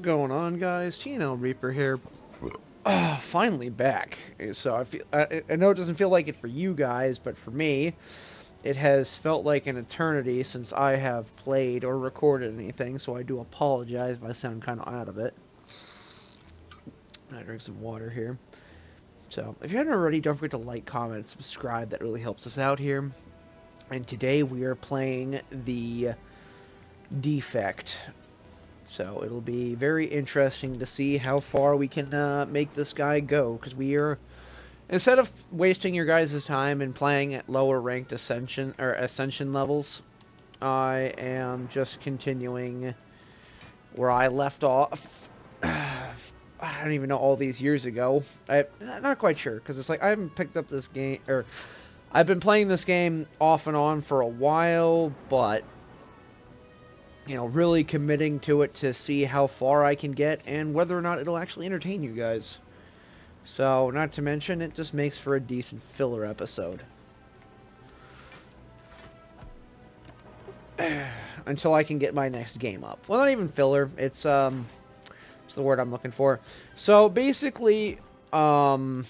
going on, guys? TNL Reaper here. Finally back. So I know it doesn't feel like it for you guys, but for me, it has felt like an eternity since I have played or recorded anything, so I do apologize if I sound kind of out of it. I drink some water here. So, if you haven't already, don't forget to like, comment, subscribe. That really helps us out here. And today we are playing the Defect. So it'll be very interesting to see how far we can make this guy go, because we are, instead of wasting your guys' time and playing at lower ranked ascension levels, I am just continuing where I left off. I don't even know, all these years ago. I'm not quite sure, because it's like I haven't picked up this game, or I've been playing this game off and on for a while, but you know, really committing to it to see how far I can get and whether or not it'll actually entertain you guys. So, not to mention, it just makes for a decent filler episode. Until I can get my next game up. Well, not even filler. It's the word I'm looking for. So, basically, I'm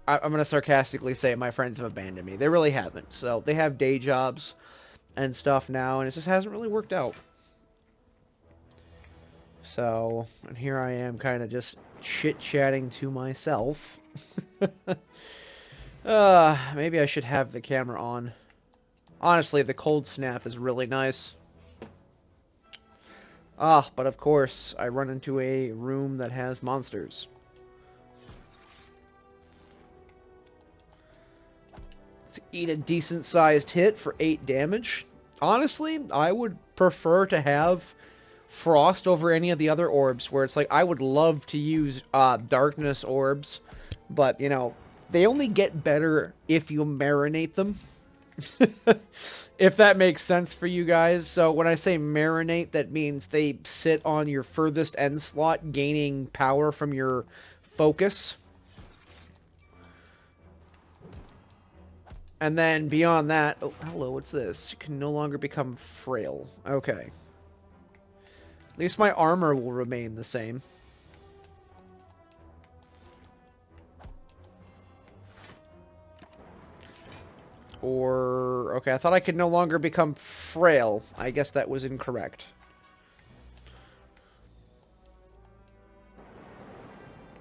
going to sarcastically say my friends have abandoned me. They really haven't. So, they have day jobs and stuff now, and it just hasn't really worked out. So, and here I am kind of just chit-chatting to myself. Maybe I should have the camera on. Honestly, the cold snap is really nice. But of course, I run into a room that has monsters. Let's eat a decent-sized hit for 8 damage. Honestly, I would prefer to have Frost over any of the other orbs, where it's like, I would love to use Darkness orbs, but, you know, they only get better if you marinate them. If that makes sense for you guys. So when I say marinate, that means they sit on your furthest end slot, gaining power from your focus. And then beyond that, oh, hello, what's this? You can no longer become frail. Okay. At least my armor will remain the same. Or, okay, I thought I could no longer become frail. I guess that was incorrect.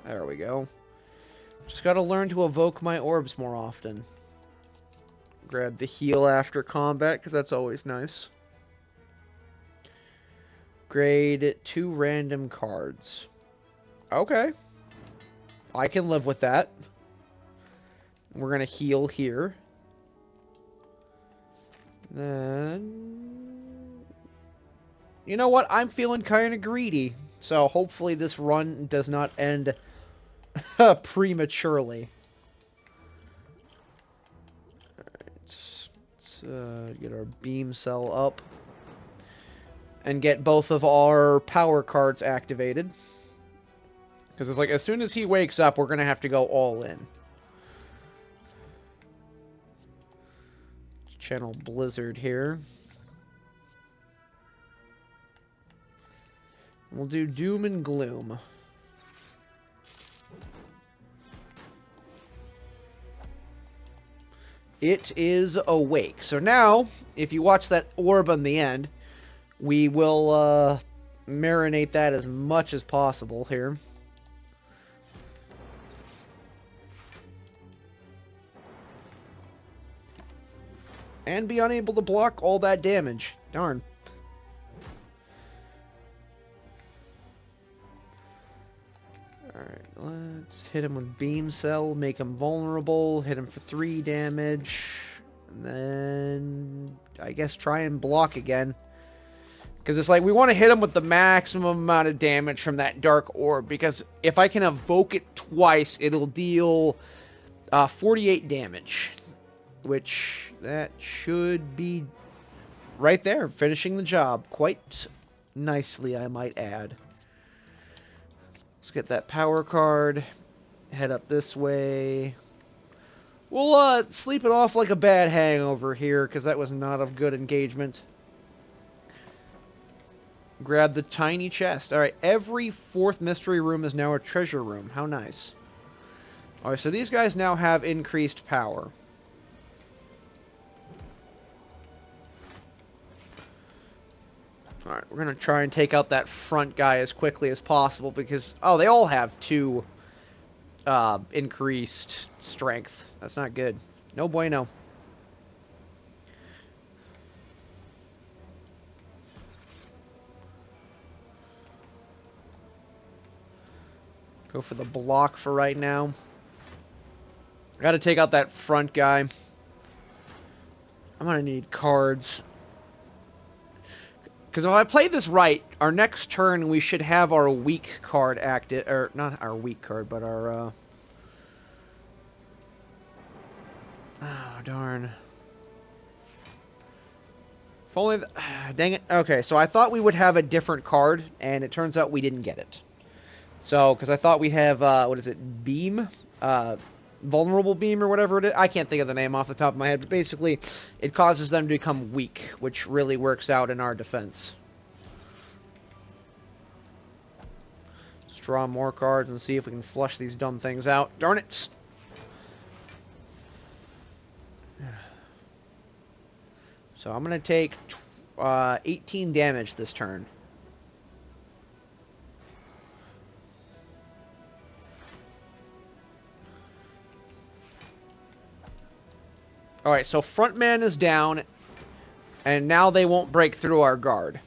There we go. Just gotta learn to evoke my orbs more often. Grab the heal after combat, because that's always nice. Grade 2 random cards. Okay. I can live with that. We're going to heal here. Then, you know what? I'm feeling kind of greedy. So hopefully this run does not end prematurely. Alright. Let's get our beam cell up. And get both of our power cards activated. Because it's like, as soon as he wakes up, we're going to have to go all in. Channel Blizzard here. We'll do Doom and Gloom. It is awake. So now, if you watch that orb on the end, we will marinate that as much as possible here. And be unable to block all that damage. Darn. Alright, let's hit him with Beam Cell, make him vulnerable, hit him for 3 damage, and then I guess try and block again. Because it's like, we want to hit him with the maximum amount of damage from that Dark Orb, because if I can evoke it twice, it'll deal 48 damage. Which, that should be right there, finishing the job. Quite nicely, I might add. Let's get that power card, head up this way. We'll sleep it off like a bad hangover here, because that was not a good engagement. Grab the tiny chest. Alright, every fourth mystery room is now a treasure room. How nice. Alright, so these guys now have increased power. Alright, we're going to try and take out that front guy as quickly as possible because... Oh, they all have 2 increased strength. That's not good. No bueno. Go for the block for right now. Got to take out that front guy. I'm going to need cards. Because if I play this right, our next turn we should have our weak card active. Or, not our weak card, but our... Oh, darn. If only... Dang it. Okay, so I thought we would have a different card, and it turns out we didn't get it. So, because I thought we have, what is it, Beam? Vulnerable Beam or whatever it is. I can't think of the name off the top of my head, but basically it causes them to become weak, which really works out in our defense. Let's draw more cards and see if we can flush these dumb things out. Darn it! So I'm going to take 18 damage this turn. Alright, so front man is down, and now they won't break through our guard.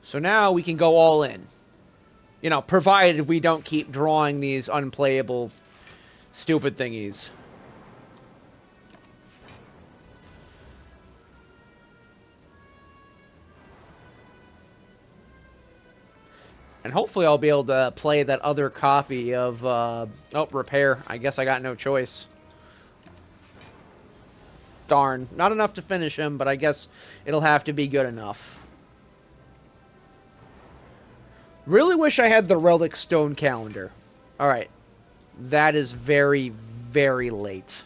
So now we can go all in. You know, provided we don't keep drawing these unplayable, stupid thingies. And hopefully I'll be able to play that other copy of, oh, repair. I guess I got no choice. Darn. Not enough to finish him, but I guess it'll have to be good enough. Really wish I had the Relic Stone Calendar. Alright. That is very, very late.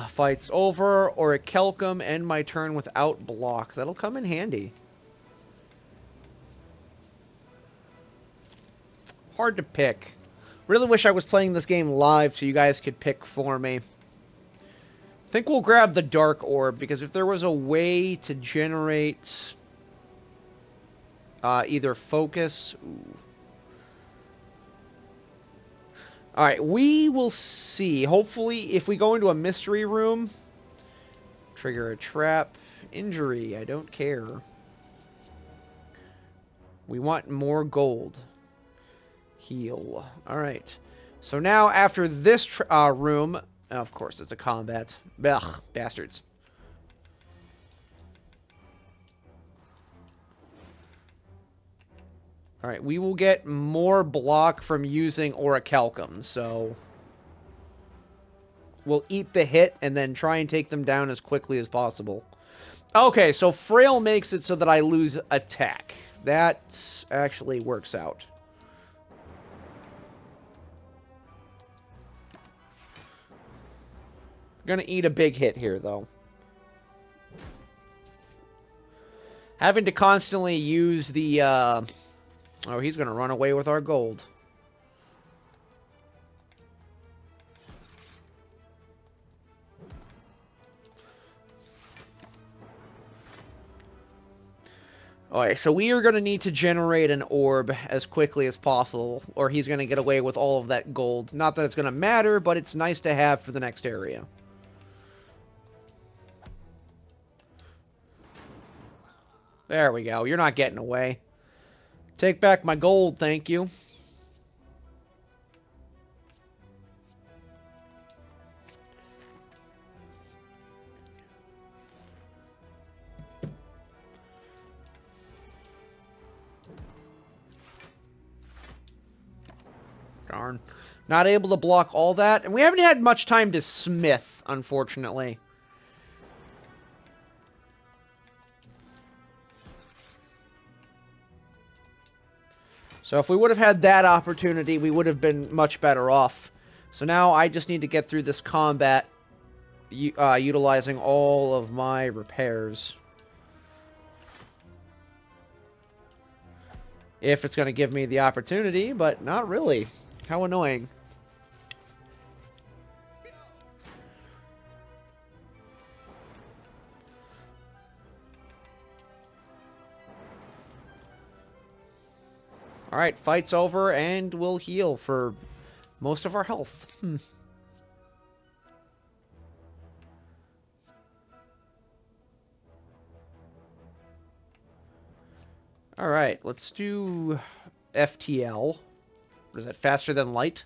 Fight's over, or a Kelcum, end my turn without block. That'll come in handy. Hard to pick. Really wish I was playing this game live so you guys could pick for me. I think we'll grab the Dark Orb, because if there was a way to generate either focus... Ooh. Alright, we will see. Hopefully, if we go into a mystery room, trigger a trap, injury, I don't care. We want more gold. Heal. Alright. So now, after this room, of course, it's a combat. Ugh, bastards. Alright, we will get more block from using Orichalcum, so... We'll eat the hit and then try and take them down as quickly as possible. Okay, so Frail makes it so that I lose attack. That actually works out. Gonna eat a big hit here, though. Having to constantly use the, Oh, he's going to run away with our gold. Alright, so we are going to need to generate an orb as quickly as possible, or he's going to get away with all of that gold. Not that it's going to matter, but it's nice to have for the next area. There we go. You're not getting away. Take back my gold, thank you. Darn. Not able to block all that. And we haven't had much time to smith, unfortunately. So if we would have had that opportunity, we would have been much better off. So now I just need to get through this combat utilizing all of my repairs. If it's going to give me the opportunity, but not really. How annoying. Alright, fight's over, and we'll heal for most of our health. Alright, let's do FTL. What is that, faster than light?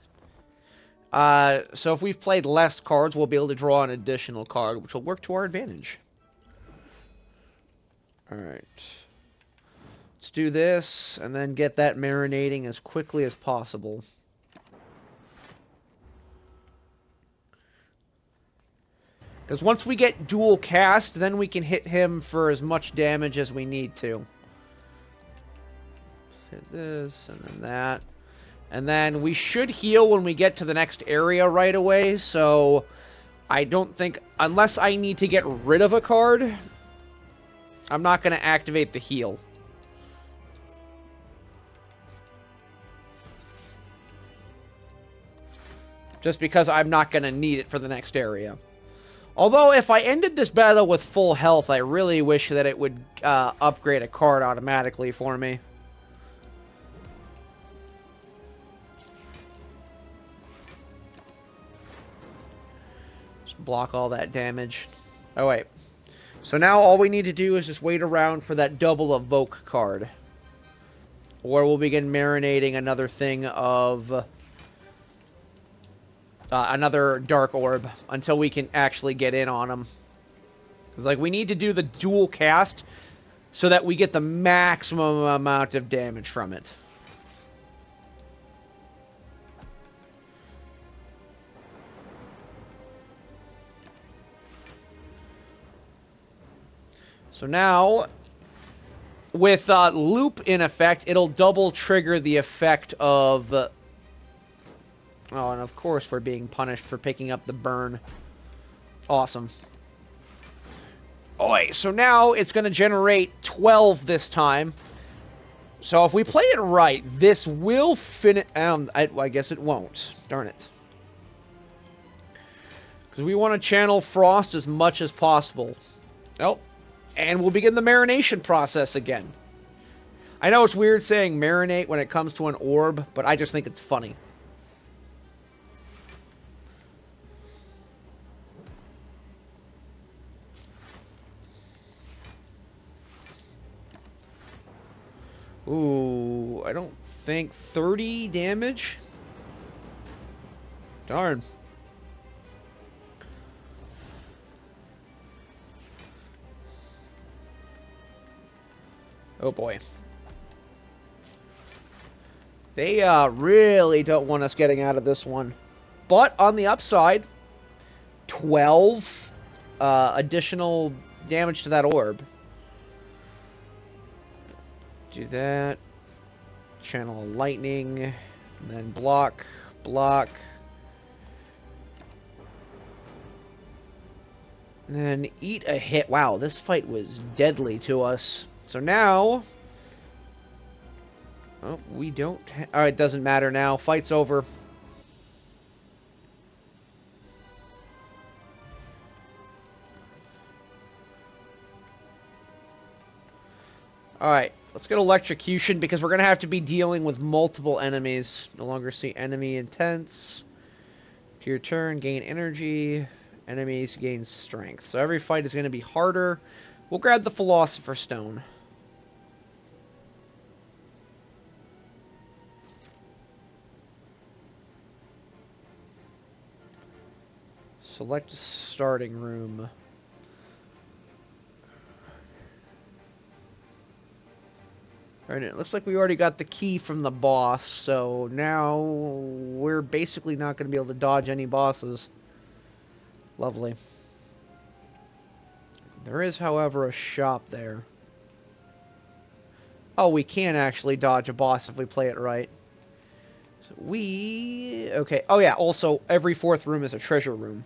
So if we've played less cards, we'll be able to draw an additional card, which will work to our advantage. Alright. Let's do this, and then get that marinating as quickly as possible. Because once we get dual cast, then we can hit him for as much damage as we need to. Hit this, and then that. And then we should heal when we get to the next area right away, so I don't think, unless I need to get rid of a card, I'm not going to activate the heal. Just because I'm not going to need it for the next area. Although, if I ended this battle with full health, I really wish that it would upgrade a card automatically for me. Just block all that damage. Oh, wait. So now all we need to do is just wait around for that double evoke card. Or we'll begin marinating another thing of... another dark orb until we can actually get in on them. Because, like, we need to do the dual cast so that we get the maximum amount of damage from it. So now, with loop in effect, it'll double trigger the effect of... oh, and of course we're being punished for picking up the burn. Awesome. Oi, so now it's going to generate 12 this time. So if we play it right, this will finish... I guess it won't. Darn it. Because we want to channel Frost as much as possible. Oh, and we'll begin the marination process again. I know it's weird saying marinate when it comes to an orb, but I just think it's funny. Ooh, I don't think 30 damage? Darn. Oh boy. They really don't want us getting out of this one. But on the upside, 12 additional damage to that orb. Do that. Channel lightning. And then block. Block. And then eat a hit. Wow, this fight was deadly to us. So now... oh, we don't... alright, it doesn't matter now. Fight's over. Alright, let's get electrocution because we're going to have to be dealing with multiple enemies. No longer see enemy intense. To your turn, gain energy. Enemies gain strength. So every fight is going to be harder. We'll grab the Philosopher's Stone. Select starting room. Alright, it looks like we already got the key from the boss, so now we're basically not going to be able to dodge any bosses. Lovely. There is, however, a shop there. Oh, we can actually dodge a boss if we play it right. So okay. Oh yeah, also every fourth room is a treasure room.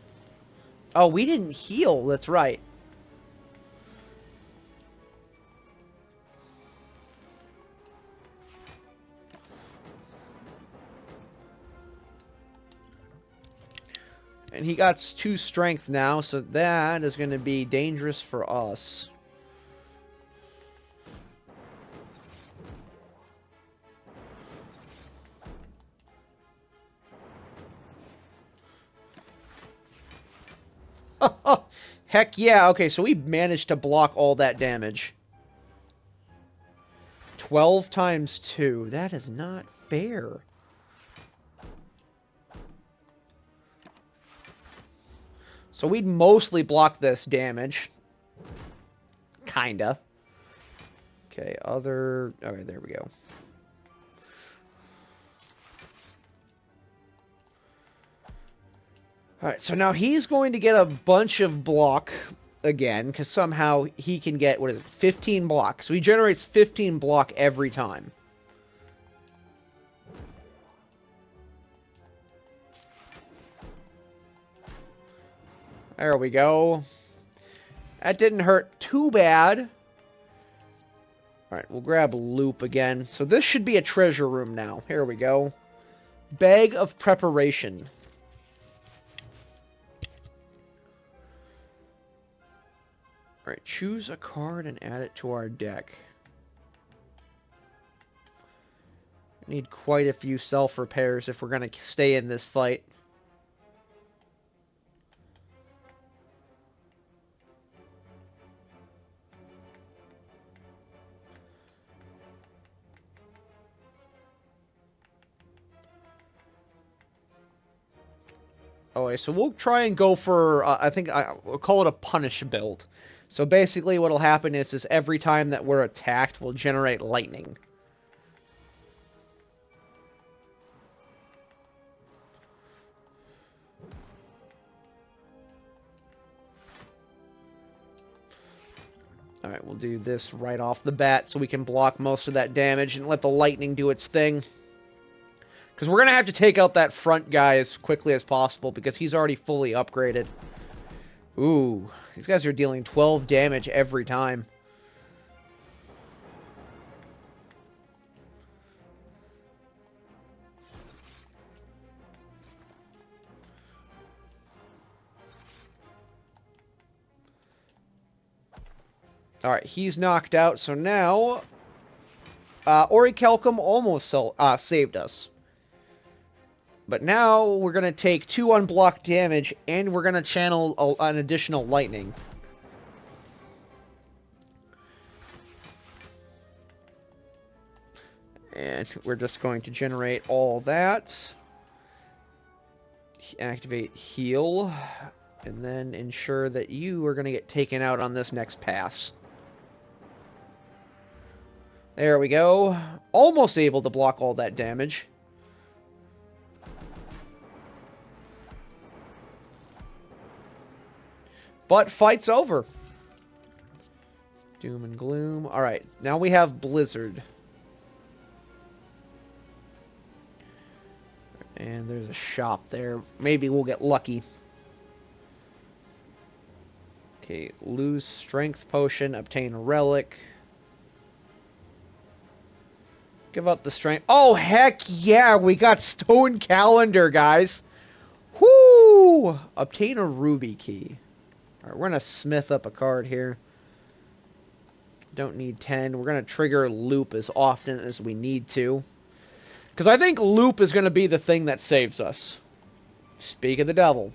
Oh, we didn't heal, that's right. And he got 2 strength now, so that is going to be dangerous for us. Heck yeah, okay, so we managed to block all that damage. 12 times 2, that is not fair. So we'd mostly block this damage. Kinda. Okay, okay, there we go. Alright, so now he's going to get a bunch of block again, because somehow he can get, 15 block. So he generates 15 block every time. There we go. That didn't hurt too bad. Alright, we'll grab loop again. So this should be a treasure room now. Here we go. Bag of preparation. Alright, choose a card and add it to our deck. Need quite a few self-repairs if we're going to stay in this fight. Okay, so we'll try and go for, we'll call it a punish build. So basically what'll happen is every time that we're attacked, we'll generate lightning. Alright, we'll do this right off the bat so we can block most of that damage and let the lightning do its thing. Because we're going to have to take out that front guy as quickly as possible because he's already fully upgraded. Ooh, these guys are dealing 12 damage every time. Alright, he's knocked out, so now Orichalcum almost saved us. But now we're going to take 2 unblocked damage, and we're going to channel an additional lightning. And we're just going to generate all that. Activate heal. And then ensure that you are going to get taken out on this next pass. There we go. Almost able to block all that damage. But fight's over. Doom and gloom. Alright, now we have Blizzard. And there's a shop there. Maybe we'll get lucky. Okay, lose strength potion, obtain a relic. Give up the strength. Oh, heck yeah! We got Stone Calendar, guys! Whoo! Obtain a ruby key. Alright, we're going to smith up a card here. Don't need 10. We're going to trigger loop as often as we need to. Because I think loop is going to be the thing that saves us. Speak of the devil.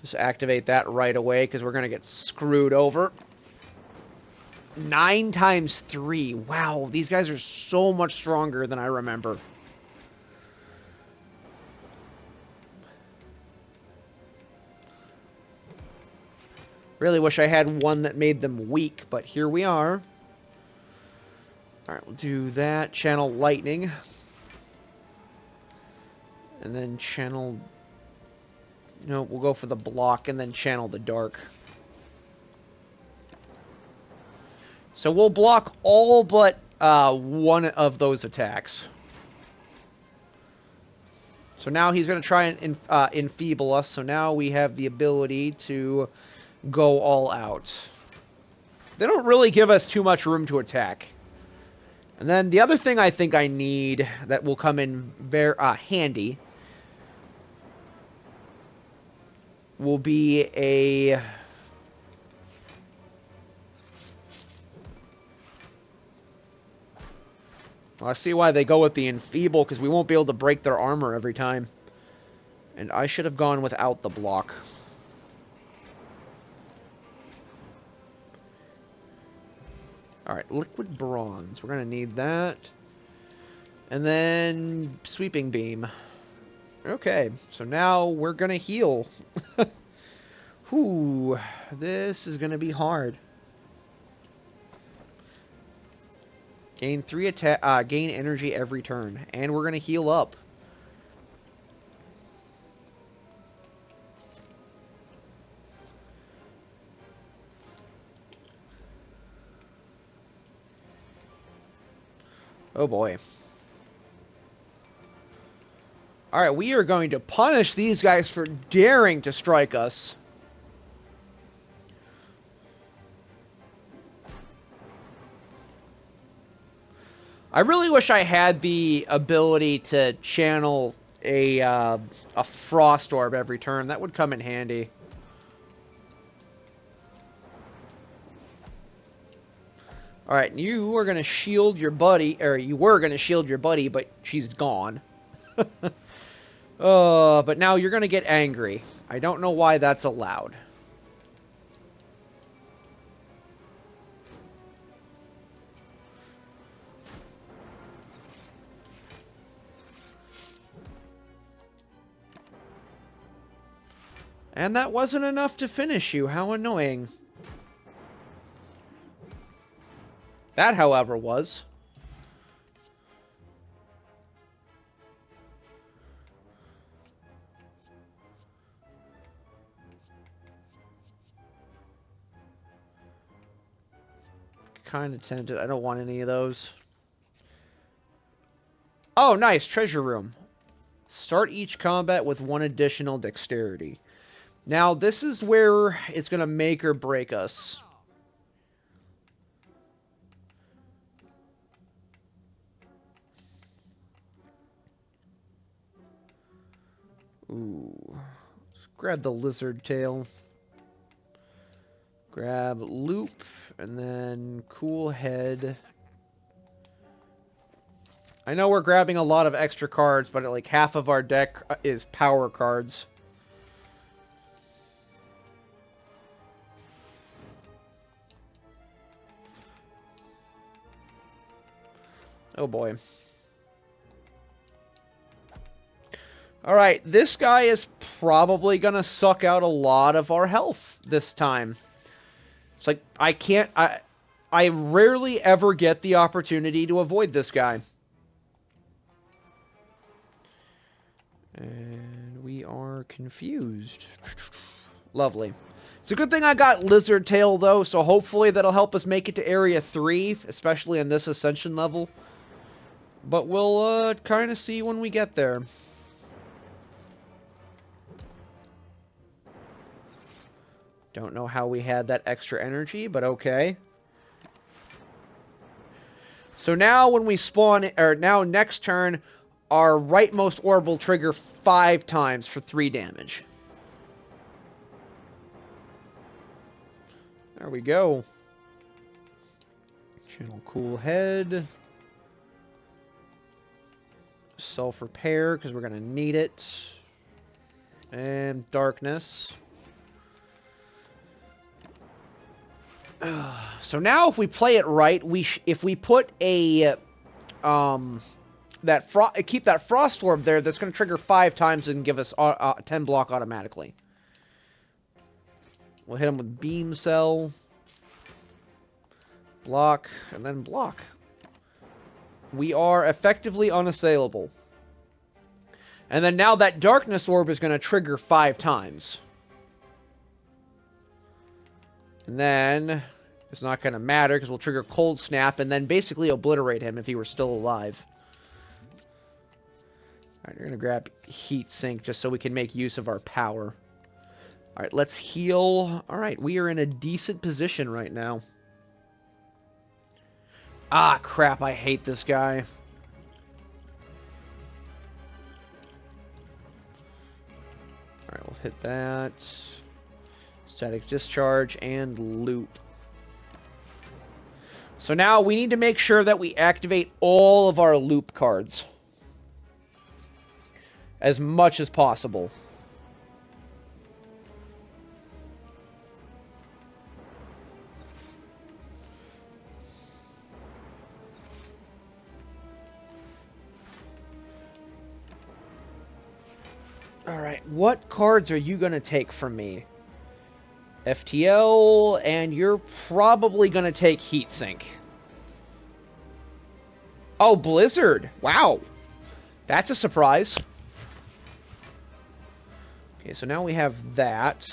Just activate that right away because we're going to get screwed over. 9 times 3. Wow, these guys are so much stronger than I remember. Really wish I had one that made them weak, but here we are. Alright, we'll do that. Channel lightning. And then channel No, we'll go for the block and then channel the dark. So we'll block all but one of those attacks. So now he's going to try and enfeeble us. So now we have the ability to go all out. They don't really give us too much room to attack. And then the other thing I think I need that will come in very handy will be a... I see why they go with the enfeeble, because we won't be able to break their armor every time. And I should have gone without the block. Alright, liquid bronze. We're going to need that. And then sweeping beam. Okay, so now we're going to heal. Whew, this is going to be hard. Gain gain energy every turn, and we're gonna heal up. Oh boy. Alright, we are going to punish these guys for daring to strike us. I really wish I had the ability to channel a frost orb every turn. That would come in handy. Alright, you are going to shield your buddy, or you were going to shield your buddy, but she's gone. But now you're going to get angry. I don't know why that's allowed. And that wasn't enough to finish you. How annoying. That, however, was. Kind of tempted. I don't want any of those. Oh, nice. Treasure room. Start each combat with 1 additional dexterity. Now, this is where it's going to make or break us. Ooh. Let's grab the lizard tail. Grab loop, and then cool head. I know we're grabbing a lot of extra cards, but like half of our deck is power cards. Oh boy. Alright, this guy is probably gonna suck out a lot of our health this time. It's like, I rarely ever get the opportunity to avoid this guy. And we are confused. Lovely. It's a good thing I got Lizard Tail, though, so hopefully that'll help us make it to Area 3, especially in this Ascension level. But we'll kind of see when we get there. Don't know how we had that extra energy, but okay. So now when we spawn, or now next turn, our rightmost orb will trigger 5 times for 3 damage. There we go. Channel Cool Head. Self-repair, because we're going to need it. And Darkness. So now if we play it right, if we put a keep that frost orb there, that's going to trigger 5 times and give us 10 block automatically. We'll hit him with beam cell, block, and then block. We are effectively unassailable. And then now that darkness orb is going to trigger 5 times. And then it's not going to matter because we'll trigger Cold Snap and then basically obliterate him if he were still alive. Alright, we're going to grab Heat Sink just so we can make use of our power. Alright, let's heal. Alright, we are in a decent position right now. Ah, crap, I hate this guy. Alright, we'll hit that. Static Discharge and Loop. So now we need to make sure that we activate all of our loop cards. As much as possible. Alright, what cards are you going to take from me? FTL, and you're probably going to take Heatsink. Oh, Blizzard! Wow! That's a surprise. Okay, so now we have that.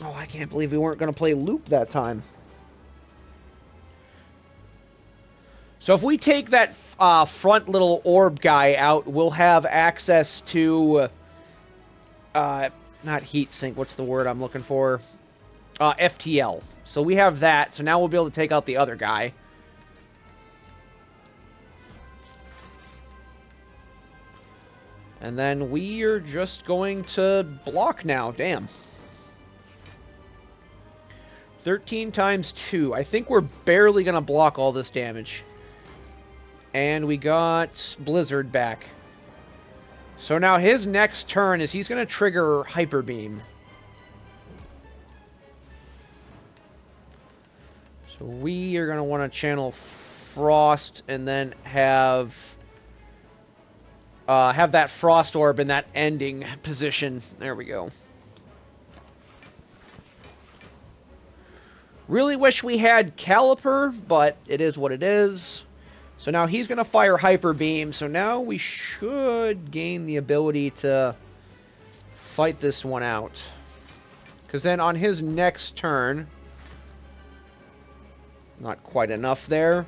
Oh, I can't believe we weren't going to play Loop that time. So if we take that front little orb guy out, we'll have access to... not Heatsink, what's the word I'm looking for? FTL. So we have that, so now we'll be able to take out the other guy. And then we are just going to block now. Damn. 13 times 2. I think we're barely going to block all this damage. And we got Blizzard back. So now his next turn is he's going to trigger Hyperbeam. So we are going to want to channel Frost and then have that Frost Orb in that ending position. There we go. Really wish we had Caliper, but it is what it is. So now he's going to fire Hyper Beam, so now we should gain the ability to fight this one out. Because then on his next turn... Not quite enough there.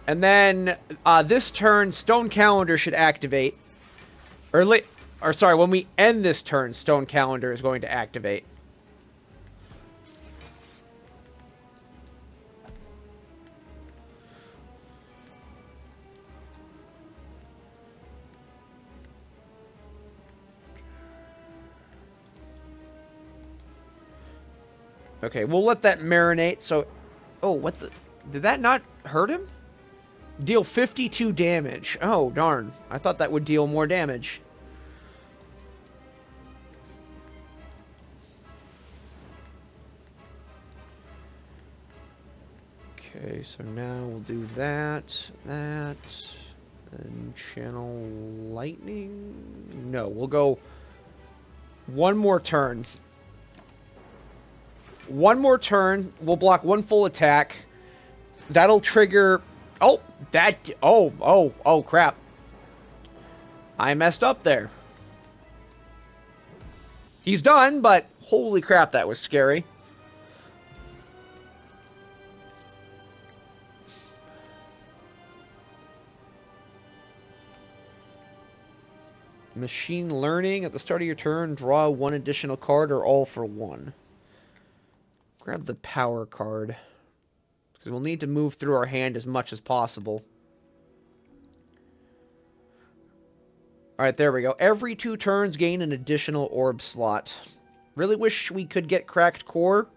And then this turn, Stone Calendar should activate. Or sorry, when we end this turn, Stone Calendar is going to activate. Okay, we'll let that marinate, so... Oh, what the... Did that not hurt him? Deal 52 damage. Oh, darn. I thought that would deal more damage. Okay, so now we'll do that, and channel lightning? No, we'll go one more turn. One more turn, we'll block one full attack. That'll trigger... Oh, that... Oh, crap. I messed up there. He's done, but holy crap, that was scary. Machine Learning. At the start of your turn, draw one additional card or all for one. Grab the power card. Because we'll need to move through our hand as much as possible. Alright, there we go. Every 2 turns, gain an additional orb slot. Really wish we could get Cracked Core.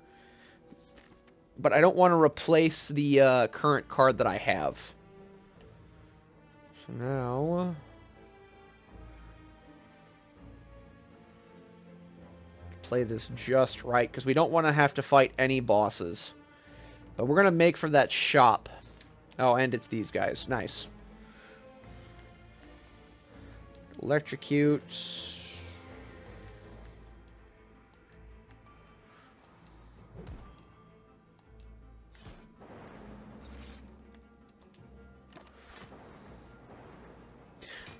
But I don't want to replace the current card that I have. So now... play this just right, because we don't want to have to fight any bosses. But we're going to make for that shop. Oh, and it's these guys. Nice. Electrocute.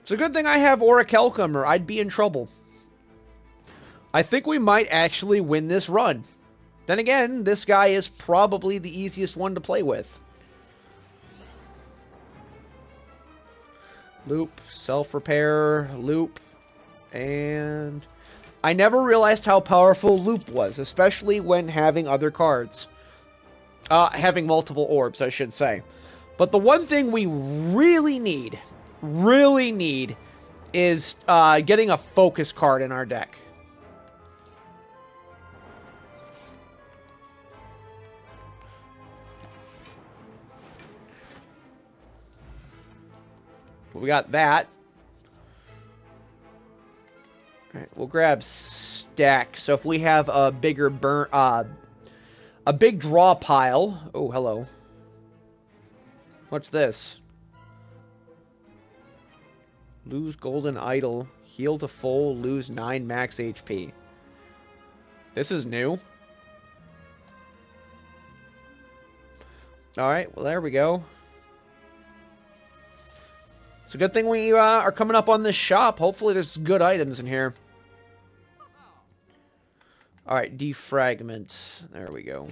It's a good thing I have Orichalcum, or I'd be in trouble. I think we might actually win this run. Then again, this guy is probably the easiest one to play with. Loop, self-repair, loop, and... I never realized how powerful loop was, especially when having other cards. Having multiple orbs, I should say. But the one thing we really need, is getting a focus card in our deck. We got that. Alright, we'll grab stack. So if we have a bigger a big draw pile. Oh, hello. What's this? Lose golden idol. Heal to full. Lose 9 max HP. This is new. Alright, well there we go. It's a good thing we are coming up on this shop. Hopefully there's good items in here. Alright, defragment. There we go.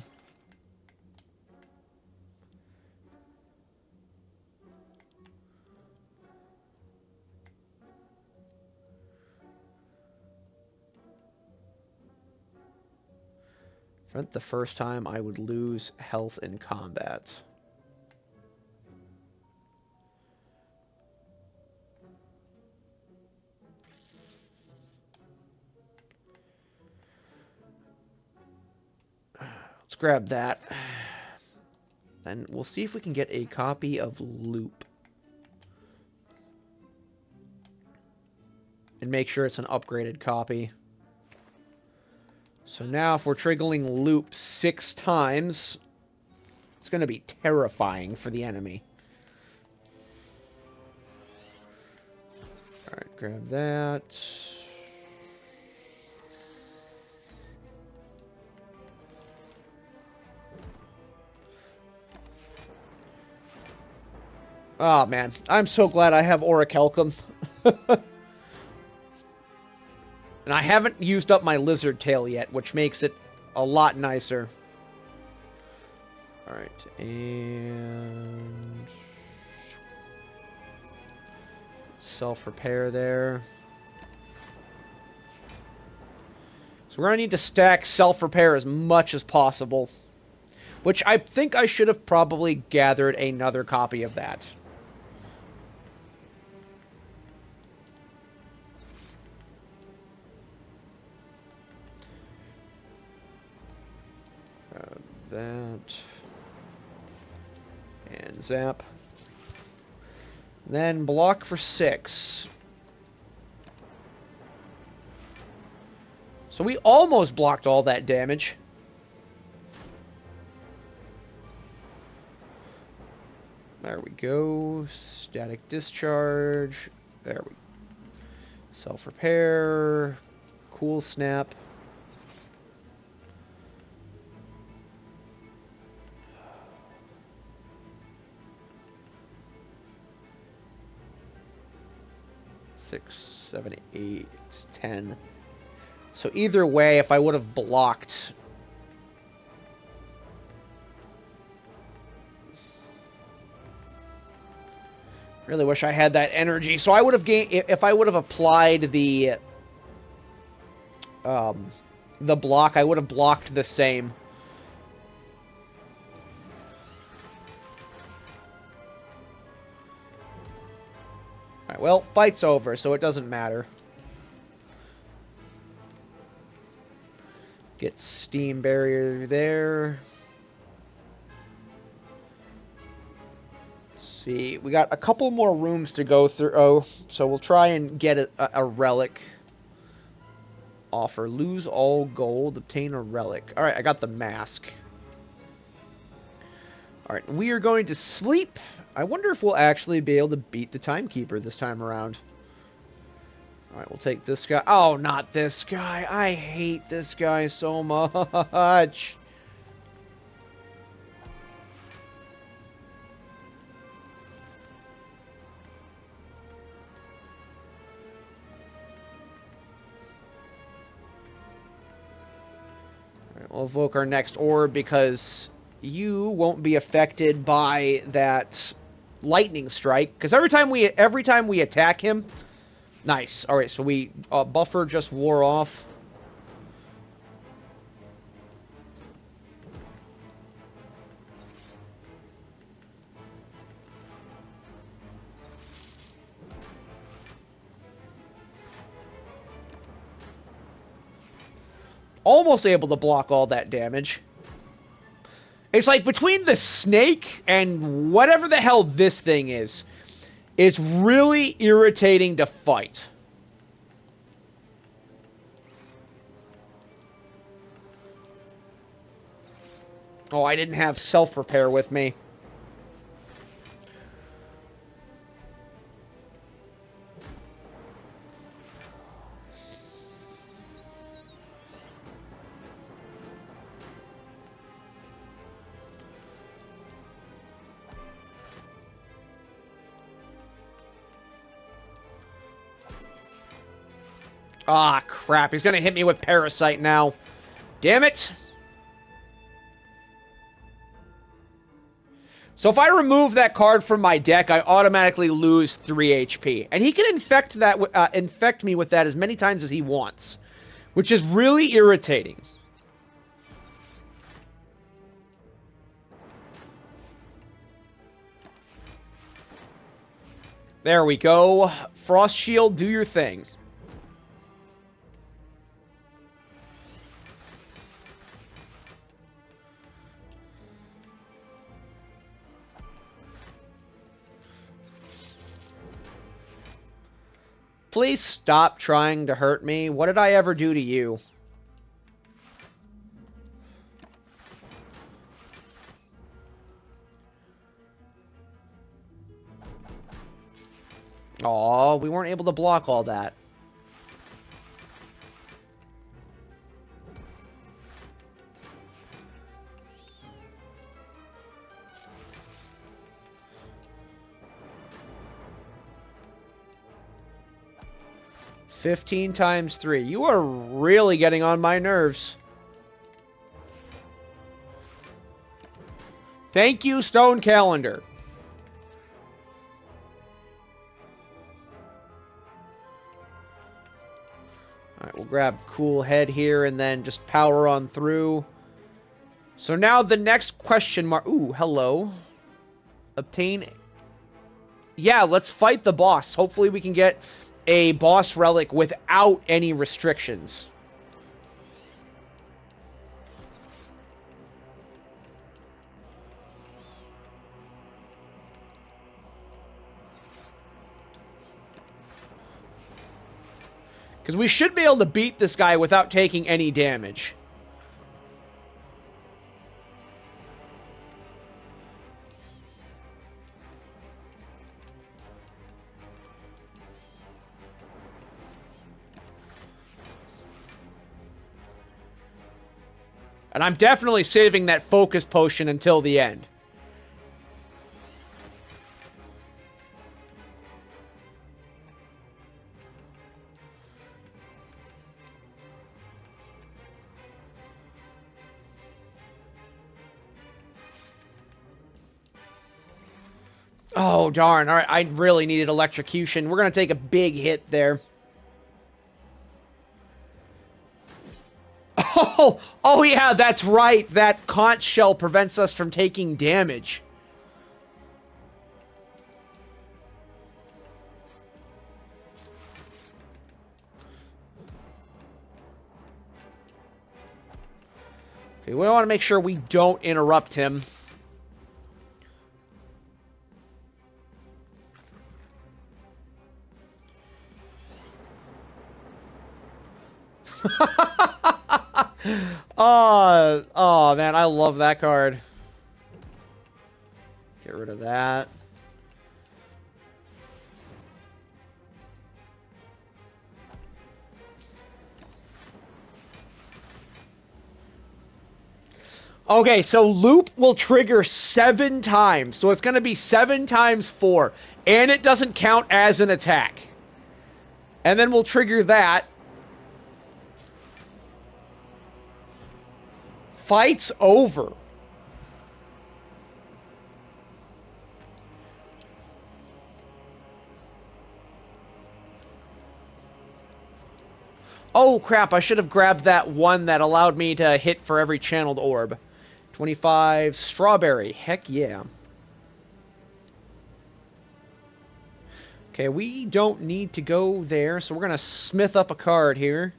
For the first time, I would lose health in combat. Let's grab that. Then we'll see if we can get a copy of Loop. And make sure it's an upgraded copy. So now if we're triggering Loop 6 times, it's going to be terrifying for the enemy. Alright, grab that. Oh man, I'm so glad I have Orichalcum. And I haven't used up my lizard tail yet, which makes it a lot nicer. Alright, and... self-repair there. So we're going to need to stack self-repair as much as possible. Which I think I should have probably gathered another copy of that. That. And zap. Then block for 6. So we almost blocked all that damage. There we go. Static discharge. There we go. Self-repair. Cool snap. Six, 7, 8, 10. So either way, if I would have blocked... Really wish I had that energy. So I would have gained... If I would have applied the block, I would have blocked the same. Alright, well, fight's over, so it doesn't matter. Get steam barrier there. Let's see, we got a couple more rooms to go through. Oh, so we'll try and get a relic. Offer, lose all gold, obtain a relic. Alright, I got the mask. Alright, we are going to sleep. I wonder if we'll actually be able to beat the Timekeeper this time around. Alright, we'll take this guy. Oh, not this guy. I hate this guy so much. we'll evoke our next orb because you won't be affected by that lightning strike. Because every time we attack him, nice. All right, so we buffer just wore off. Almost able to block all that damage. It's like between the snake and whatever the hell this thing is, it's really irritating to fight. Oh, I didn't have self-repair with me. Ah, crap. He's going to hit me with Parasite now. Damn it. So if I remove that card from my deck, I automatically lose 3 HP. And he can infect me with that as many times as he wants, which is really irritating. There we go. Frost Shield, do your thing. Please stop trying to hurt me. What did I ever do to you? Aw, we weren't able to block all that. $15 times 3. You are really getting on my nerves. Thank you, Stone Calendar. Alright, we'll grab Cool Head here and then just power on through. So now the next question mark... Ooh, hello. Obtain... Yeah, let's fight the boss. Hopefully we can get a boss relic without any restrictions. Because we should be able to beat this guy without taking any damage. And I'm definitely saving that focus potion until the end. Oh, darn. All right, I really needed electrocution. We're going to take a big hit there. Oh yeah, that's right. That conch shell prevents us from taking damage. Okay, we want to make sure we don't interrupt him. Oh man, I love that card. Get rid of that. Okay, so loop will trigger 7 times. So it's going to be 7 times 4. And it doesn't count as an attack. And then we'll trigger that. fight's over. Oh, crap, I should have grabbed that one that allowed me to hit for every channeled orb. 25 strawberry. Heck yeah. Okay, we don't need to go there, so we're going to smith up a card here.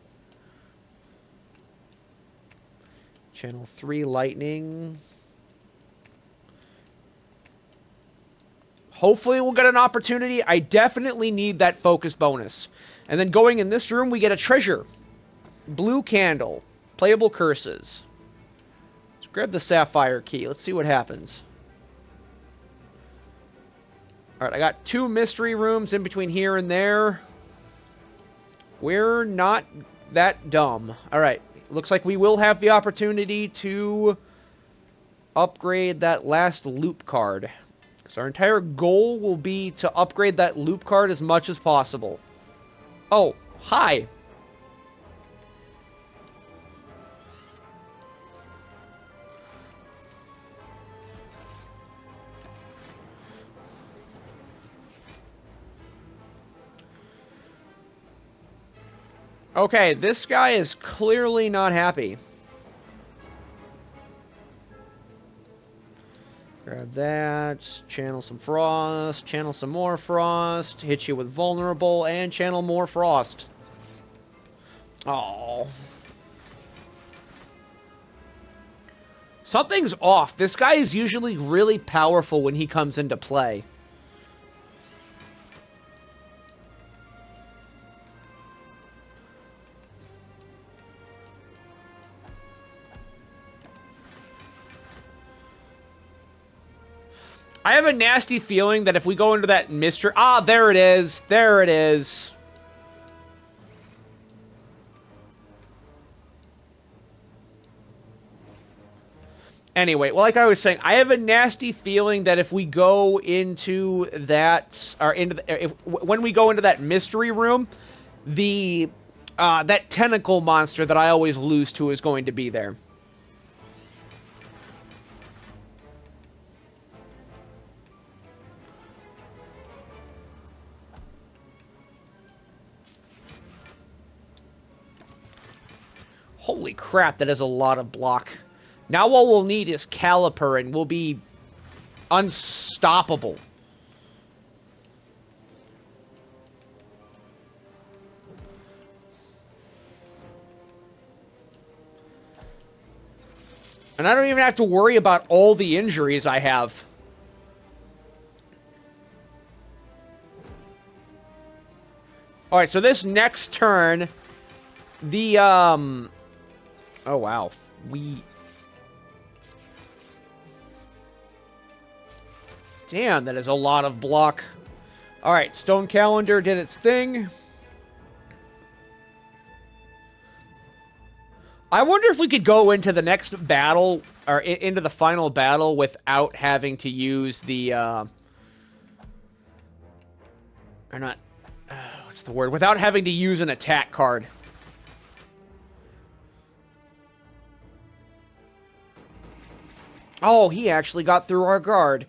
Channel 3 lightning. Hopefully we'll get an opportunity. I definitely need that focus bonus. And then going in this room, we get a treasure. Blue candle. Playable curses. Let's grab the sapphire key. Let's see what happens. Alright, I got 2 mystery rooms in between here and there. We're not that dumb. Alright, looks like we will have the opportunity to upgrade that last loop card. Because our entire goal will be to upgrade that loop card as much as possible. Oh, hi. Okay, this guy is clearly not happy. Grab that, channel some frost, channel some more frost, hit you with vulnerable, and channel more frost. Oh. Something's off. This guy is usually really powerful when he comes into play. I have a nasty feeling that if we go into that mystery... Ah, there it is. There it is. Anyway, well, like I was saying, I have a nasty feeling that if we go into that... Or into the, when we go into that mystery room, the... that tentacle monster that I always lose to is going to be there. Holy crap, that is a lot of block. Now all we'll need is Caliper and we'll be unstoppable. And I don't even have to worry about all the injuries I have. Alright, so this next turn, the, oh, wow. Damn, that is a lot of block. Alright, Stone Calendar did its thing. I wonder if we could go into the next battle, or into the final battle, without having to use the, or not, what's the word? Without having to use an attack card. Oh, he actually got through our guard.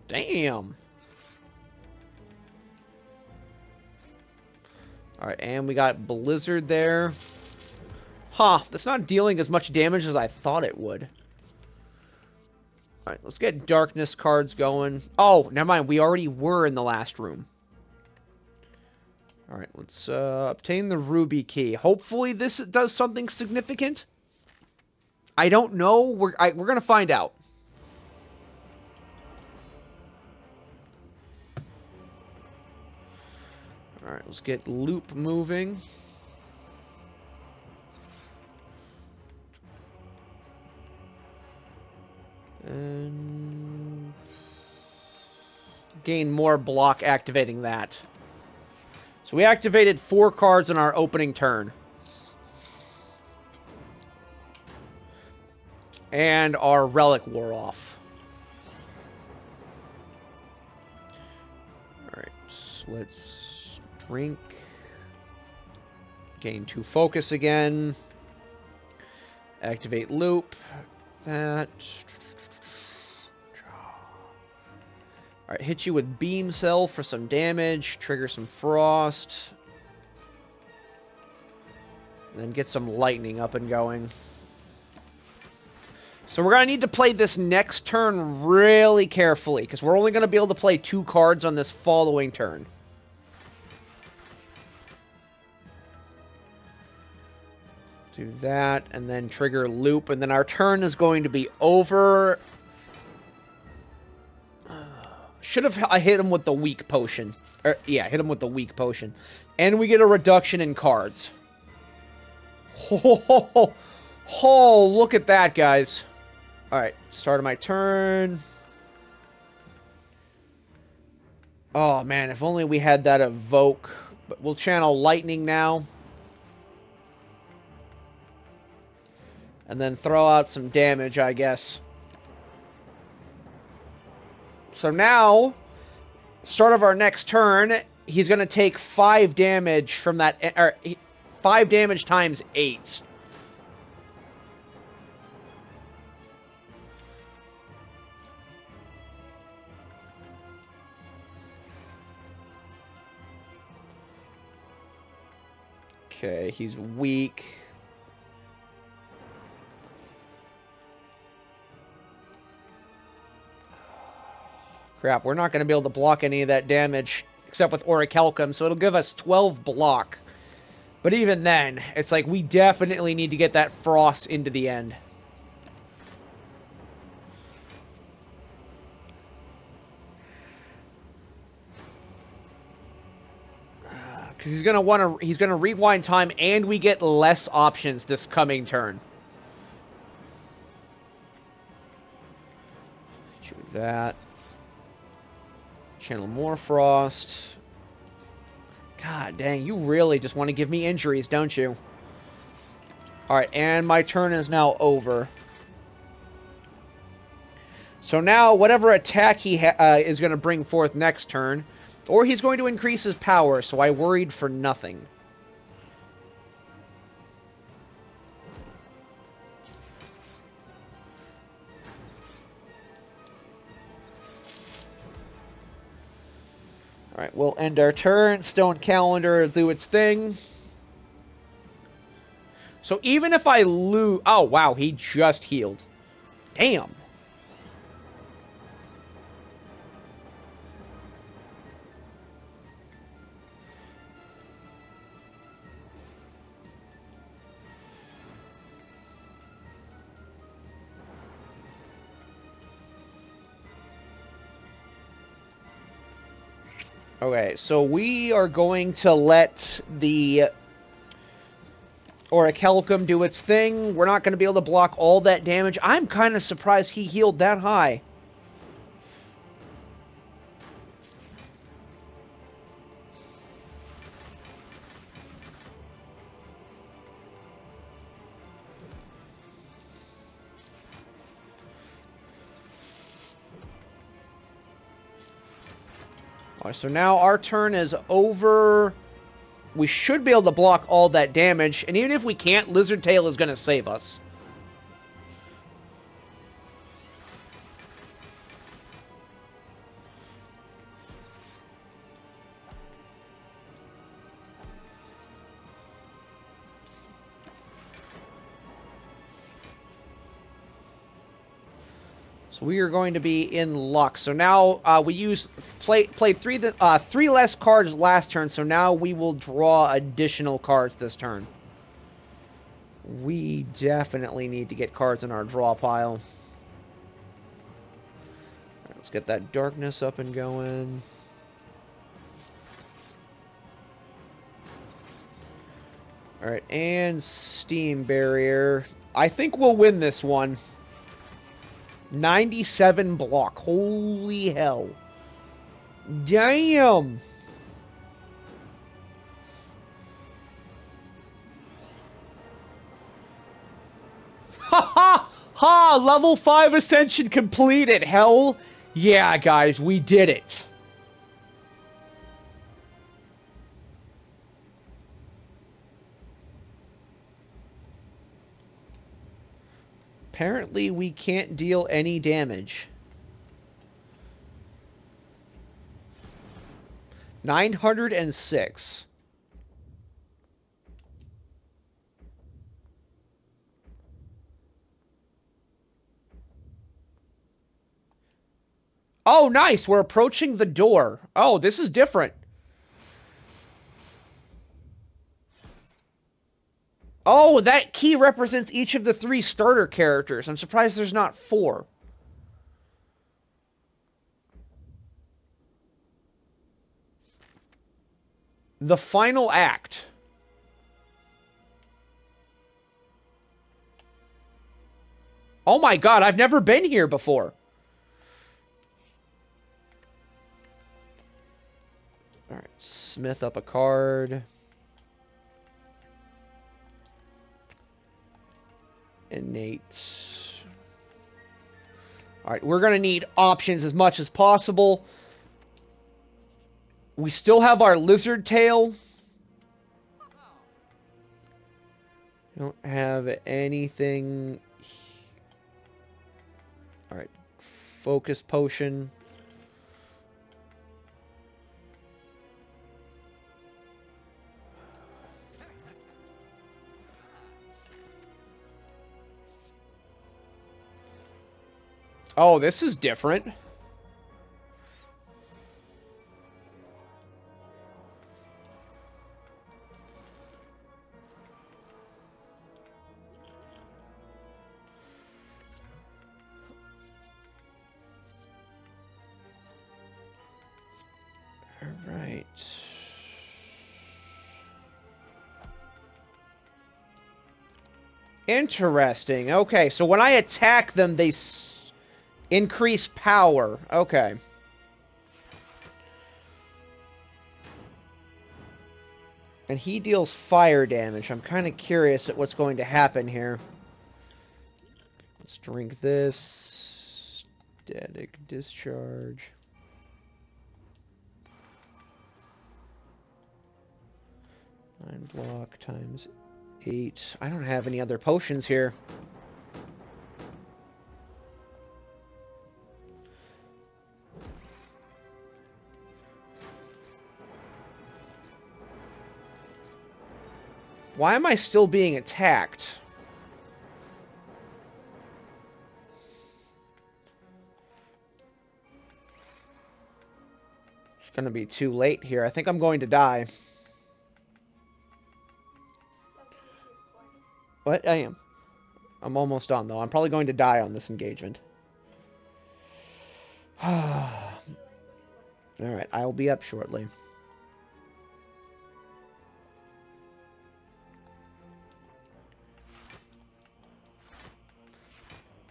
Damn. Alright, and we got Blizzard there. Huh, that's not dealing as much damage as I thought it would. Alright, let's get Darkness cards going. Oh, never mind, we already were in the last room. Alright, let's obtain the Ruby Key. Hopefully this does something significant. I don't know. We're going to find out. Alright, let's get Loop moving. And gain more block activating that. So we activated 4 cards in our opening turn. And our Relic wore off. Alright, so let's drink. Gain 2 focus again. Activate loop. That. Alright, hit you with beam cell for some damage. Trigger some frost. And then get some lightning up and going. So we're going to need to play this next turn really carefully, because we're only going to be able to play 2 cards on this following turn. Do that, and then trigger loop, and then our turn is going to be over. Should have hit him with the weak potion. Yeah, hit him with the weak potion. And we get a reduction in cards. Oh, look at that, guys. Alright, start of my turn. Oh, man, if only we had that evoke. But we'll channel lightning now. And then throw out some damage, I guess. So now, start of our next turn, he's going to take 5 damage from that... Or 5 damage times 8. Okay, he's weak. Crap, we're not going to be able to block any of that damage, except with Orichalcum, so it'll give us 12 block. But even then, it's like we definitely need to get that frost into the end. Because he's gonna rewind time, and we get less options this coming turn. Do that. Channel more frost. God dang, you really just want to give me injuries, don't you? Alright, and my turn is now over. So now, whatever attack he is going to bring forth next turn, or he's going to increase his power, so I worried for nothing. Alright, we'll end our turn. Stone Calendar do its thing. So even if I lose... Oh, wow, he just healed. Damn. Okay, so we are going to let the Orichalcum do its thing. We're not going to be able to block all that damage. I'm kind of surprised he healed that high. Alright, so now our turn is over. We should be able to block all that damage, and even if we can't, Lizard Tail is going to save us. So we are going to be in luck. So now we played three less cards last turn, so now we will draw additional cards this turn. We definitely need to get cards in our draw pile. All right, let's get that darkness up and going. Alright, and Steam Barrier. I think we'll win this one. 97 block. Holy hell. Damn! Ha ha! Ha! Level 5 Ascension completed! Hell yeah, guys, we did it! Apparently we can't deal any damage. 906. Oh, nice. We're approaching the door. Oh, this is different. Oh, that key represents each of the 3 starter characters. I'm surprised there's not 4. The final act. Oh my god, I've never been here before. Alright, smith up a card. Innate. Alright, we're going to need options as much as possible. We still have our lizard tail. Don't have anything. Alright, focus potion. Oh, this is different. All right. Interesting. Okay, so when I attack them, they increase power. Okay. And he deals fire damage. I'm kind of curious at what's going to happen here. Let's drink this. Static discharge. Nine block times 8. I don't have any other potions here. Why am I still being attacked? It's going to be too late here. I think I'm going to die. What? I am. I'm almost done, though. I'm probably going to die on this engagement. Alright, I will be up shortly.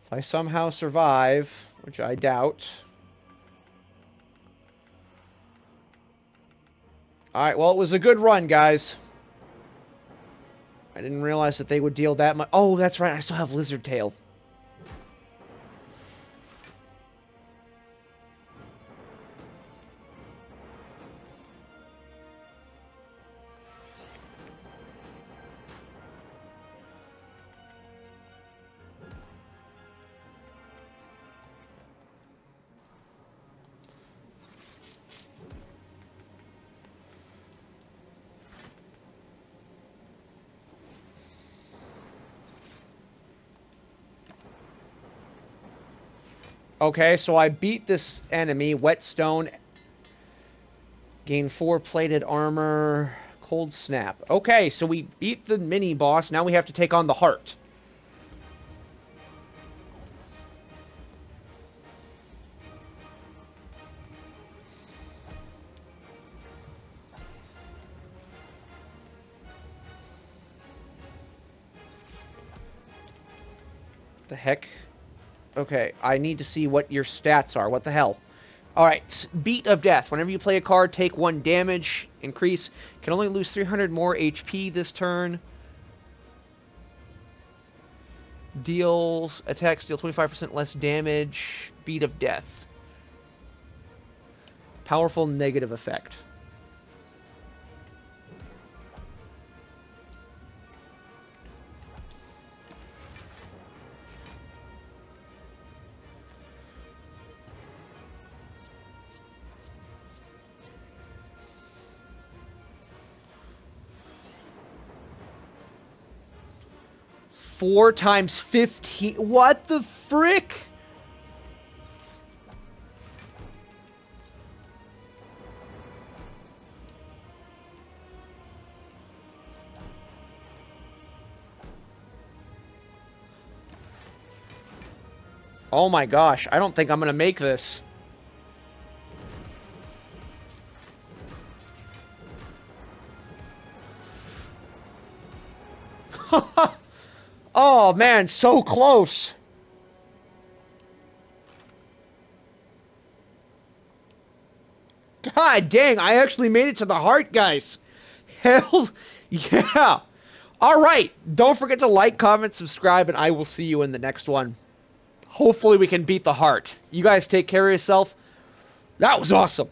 If I somehow survive, which I doubt. Alright, well, it was a good run, guys. I didn't realize that they would deal that much. Oh, that's right, I still have Lizard Tail. Okay, so I beat this enemy, Whetstone. Gain 4 plated armor, Cold Snap. Okay, so we beat the mini-boss, now we have to take on the heart. The heck? Okay, I need to see what your stats are. What the hell? Alright, Beat of Death. Whenever you play a card, take 1 damage. Increase. Can only lose 300 more HP this turn. Attacks deal 25% less damage. Beat of Death. Powerful negative effect. 4 times 15. What the frick? Oh my gosh, I don't think I'm gonna make this. Oh man, so close. God dang, I actually made it to the heart, guys. Hell yeah. Alright, don't forget to like, comment, subscribe, and I will see you in the next one. Hopefully we can beat the heart. You guys take care of yourself. That was awesome.